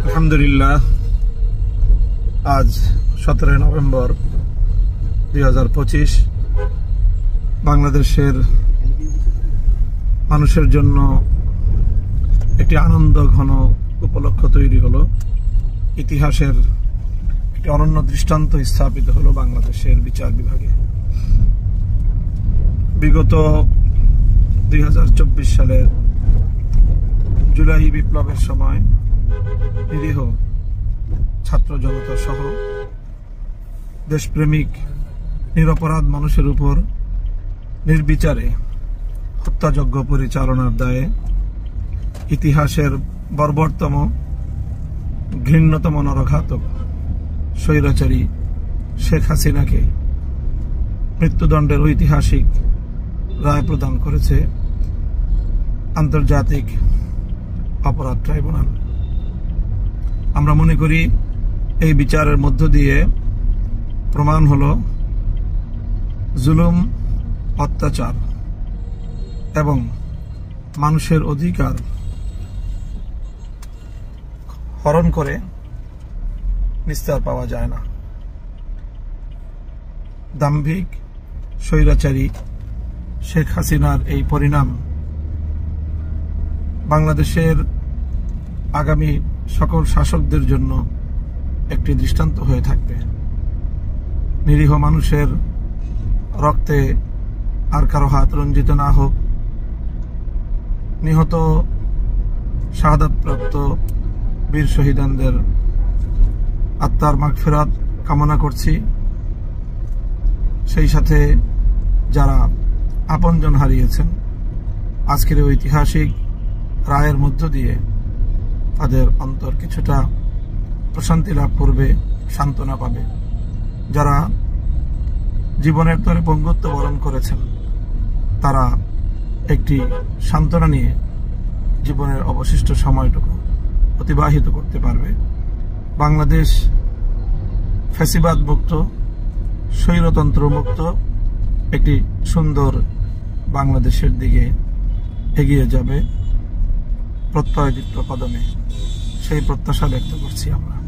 আলহামদুলিল্লাহ, আজ 17 নভেম্বর 2025 বাংলাদেশের মানুষের জন্য একটি আনন্দ ঘন উপলক্ষ তৈরি হলো। ইতিহাসের একটি অনন্য দৃষ্টান্ত স্থাপিত হলো বাংলাদেশের বিচার বিভাগে। বিগত 2024 সালের জুলাই বিপ্লবের সময় নিরীহ ছাত্র জনতা সহ দেশপ্রেমিক নিরপরাধ মানুষের উপর নির্বিচারে হত্যাযজ্ঞ পরিচালনার দায়ে ইতিহাসের বর্বরতম ঘৃণ্যতম নরঘাতক স্বৈরাচারী শেখ হাসিনাকে মৃত্যুদণ্ডের ঐতিহাসিক রায় প্রদান করেছে আন্তর্জাতিক অপরাধ ট্রাইব্যুনাল। আমরা মনে করি এই বিচারের মধ্য দিয়ে প্রমাণ হলো জুলুম, অত্যাচার এবং মানুষের অধিকার হরণ করে নিস্তার পাওয়া যায় না। দাম্ভিক স্বৈরাচারী শেখ হাসিনার এই পরিণাম বাংলাদেশের আগামী সকল শাসকদের জন্য একটি দৃষ্টান্ত হয়ে থাকবে। নিরীহ মানুষের রক্তে আর কারো হাত রঞ্জিত না হোক। নিহত শাহাদাতপ্রাপ্ত বীর শহীদানদের আত্মার মাগফিরাত কামনা করছি। সেই সাথে যারা আপনজন হারিয়েছেন, আজকের ঐতিহাসিক রায়ের মধ্য দিয়ে তাদের অন্তর কিছুটা প্রশান্তি লাভ করবে, সান্ত্বনা পাবে। যারা জীবনের তরে পঙ্গুত্ব বরণ করেছেন, তারা একটি সান্ত্বনা নিয়ে জীবনের অবশিষ্ট সময়টুকু অতিবাহিত করতে পারবে। বাংলাদেশ ফ্যাসিবাদ মুক্ত, স্বৈরতন্ত্র মুক্ত একটি সুন্দর বাংলাদেশের দিকে এগিয়ে যাবে প্রত্যয়দীপ্ত কদমে। সেই প্রত্যাশা ব্যক্ত করছি আমরা।